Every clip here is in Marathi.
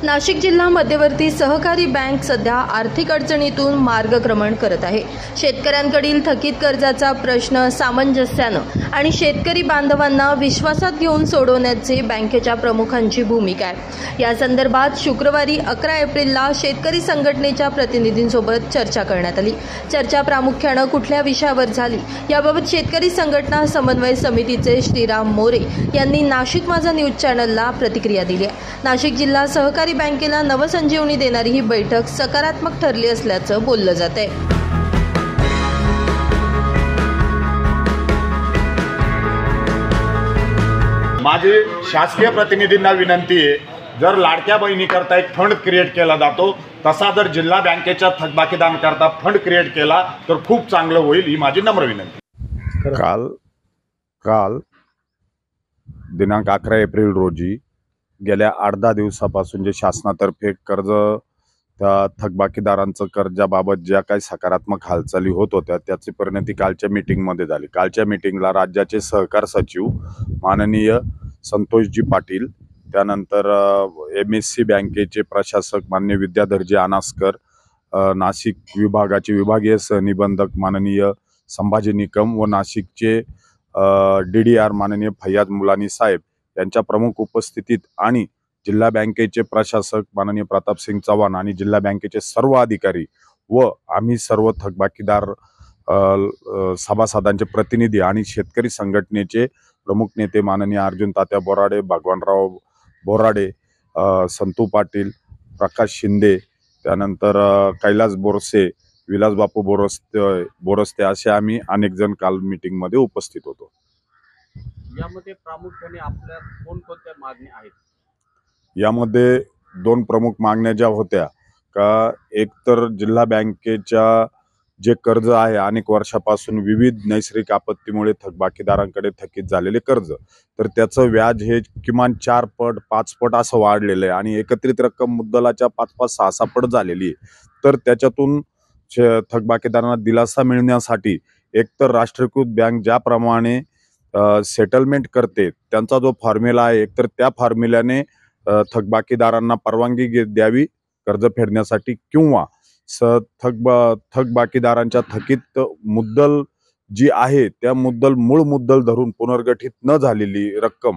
नाशिक जिल्हा मध्यवर्ती सहकारी बँक सध्या आर्थिक अडचणीतून मार्गक्रमण करत आहे। शेतकऱ्यांकडील थकीत कर्जाचा प्रश्न सामंजस्याने आणि शेतकरी बांधवांना विश्वासात घेऊन सोडवण्याची बँकेच्या प्रमुखांची भूमिका आहे। या संदर्भात शुक्रवारी 11 एप्रिलला शेतकरी संघटनेच्या प्रतिनिधींसोबत चर्चा करण्यात आली। चर्चा प्रामुख्याने कुठल्या विषयावर झाली याबाबत शेतकरी संघटना समन्वय समितीचे श्रीराम मोरे यांनी नाशिक माझा न्यूज चॅनलला प्रतिक्रिया दिली आहे। नाशिक जिल्हा सहकारी बँकेला नवसंजीवनी देणारी ही बैठक सकारात्मक ठरली असल्याचं बोललं जातंय। माझी शासकीय प्रतिनिधींना विनंती आहे, जर लाडक्या बहिणीकरता एक फंड क्रिएट केला जातो तसा जर जिल्हा बँकेच्या थकबाकीदारांकरता फंड क्रिएट केला तर खूप चांगलं होईल, ही माझी नम्र विनंती। काल दिनांक 11 एप्रिल रोजी गेल्या 8-10 दिवसापासून जे शासनातर्फे कर्ज त्या थकबाकीदारांचं कर्जाबाबत ज्या काही सकारात्मक हालचाली होत होत्या त्याची परिणती कालच्या मीटिंगमध्ये झाली। कालच्या मीटिंगला राज्याचे सहकार सचिव माननीय संतोषजी पाटील, त्यानंतर MSC बँकेचे प्रशासक माननीय विद्याधरजी अनासकर, नाशिक विभागाचे विभागीय सहनिबंधक माननीय संभाजी निकम व नाशिकचे DDR माननीय फैयाज मुलानी साहेब यांच्या प्रमुख उपस्थितीत आणि जिल्हा बँकेचे प्रशासक माननीय प्रतापसिंग चव्हाण आणि जिल्हा बँकेचे सर्व अधिकारी व आम्ही सर्व थकबाकीदार सभासदांचे प्रतिनिधी आणि शेतकरी संघटनेचे प्रमुख नेते माननीय अर्जुन तात्या बोराडे, भगवानराव बोराडे, संतू पाटील, प्रकाश शिंदे, त्यानंतर कैलास बोरसे, विलास बापू बोरस्ते असे आम्ही अनेक जण काल मीटिंग मध्ये उपस्थित होतो। यामध्ये प्रामुख्याने आपल्या कोणकोणत्या मागण्या आहेत? यामध्ये 2 प्रमुख मागण्या ज्या होत्या का, एक तर जिल्हा बँकेच्या जे कर्ज आहे अनेक वर्षापासून विविध नैसर्गिक आपत्तीमुळे थकबाकीदारांकडे थकीत झालेले कर्ज, तर त्याचं व्याज हे किमान 4 पट 5 पट असं वाढलेलं आहे आणि एकत्रित रक्कम मुद्दलाच्या 5-5 6-6 पट झालेली आहे। तर त्याच्यातून थकबाकीदारांना दिलासा मिळण्यासाठी एकतर राष्ट्रीयकृत बँक ज्याप्रमाणे सेटलमेंट करते त्यांचा जो फॉर्म्युला आहे, एकतर त्या फॉर्म्युल्याने थकबाकीदारांना परवानगी द्यावी कर्ज फेडण्यासाठी, किंवा थकबाकीदारांच्या थकीत मुद्दल जी आहे त्या मूळ मुद्दल धरून पुनर्गठित न झालेली रक्कम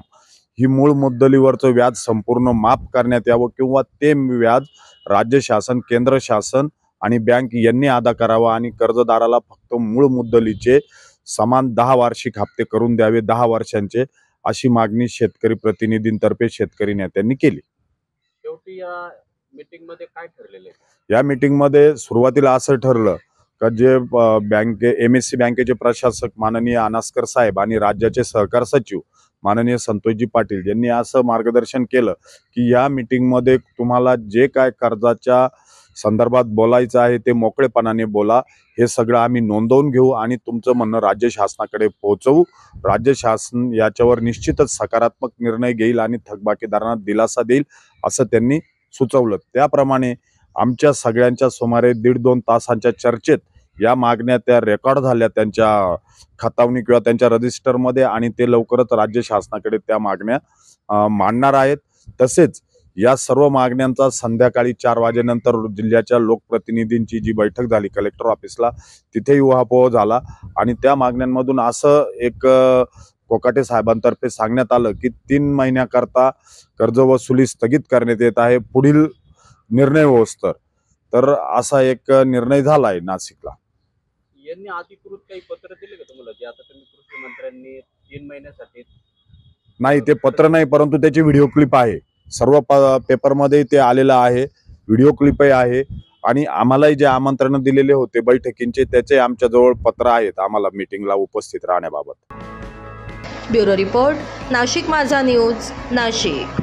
ही मूळ मुद्दलीवरचं व्याज संपूर्ण माफ करण्यात यावं, किंवा ते व्याज राज्य शासन, केंद्र शासन आणि बँक यांनी अदा करावा आणि कर्जदाराला फक्त मूळ मुद्दलीचे समान 10 वार्षिक हप्ते करून द्यावे 10 वर्षांचे, अशी मागणी शेतकरी प्रतिनिधींतर्फे शेतकरी नेत्यांनी केली। शेवटी या मीटिंग मध्ये काय ठरलेलं आहे? या मीटिंग मध्ये सुरुवातीला असं ठरलं का जे MSC बँकेचे प्रशासक माननीय अनासकर साहेब आणि राज्याचे सहकार सचिव माननीय संतोषजी पाटील यांनी असं मार्गदर्शन केलं की या मीटिंग मध्ये तुम्हाला जे काय कर्जाच्या संदर्भात बोलायचं आहे ते मोकळेपणाने बोला, हे सगळं आम्ही नोंदवून घेऊ आणि तुमचं म्हणणं राज्य शासनाकडे पोहोचवू। राज्य शासन याच्यावर निश्चितच सकारात्मक निर्णय घेईल आणि थकबाकीदारांना दिलासा देईल असं त्यांनी सुचवलं। त्याप्रमाणे आमच्या सगळ्यांच्या सुमारे 1.5-2 तासांच्या चर्चेत या मागण्या त्या रेकॉर्ड झाल्या त्यांच्या खतावणी किंवा त्यांच्या रजिस्टरमध्ये आणि ते लवकरच राज्य शासनाकडे त्या मागण्या मांडणार आहेत। तसेच या सर्व मागण्यांचा संध्याकाळी 4 वाजेनंतर जिल्ह्याच्या लोकप्रतिनिधींची जी बैठक झाली कलेक्टर ऑफिसला, तिथेही उहापोह झाला आणि त्या मागण्यांमधून असं एक कोकाटे साहेबांतर्फे सांगण्यात आलं की 3 महिन्याकरता कर्ज वसुली स्थगित करण्यात येत आहे पुढील निर्णय होईस्तोवर। तर असा एक निर्णय झाला आहे नाशिकला। यांनी अधिकृत काही पत्र दिले का तुम्हाला, जे आता तुम्ही कृषी मंत्र्यांनी 3 महिन्यासाठी? नाही, ते पत्र नाही, परंतु त्याची व्हिडिओ क्लिप आहे, सर्व पेपरमध्ये ते आलेलं आहे, व्हिडिओ क्लिपही आहे आणि आम्हालाही जे आमंत्रण दिलेले होते बैठकींचे त्याचे आमच्याजवळ पत्र आहेत आम्हाला मीटिंगला उपस्थित राहण्याबाबत। ब्युरो रिपोर्ट, नाशिक माझा न्यूज, नाशिक।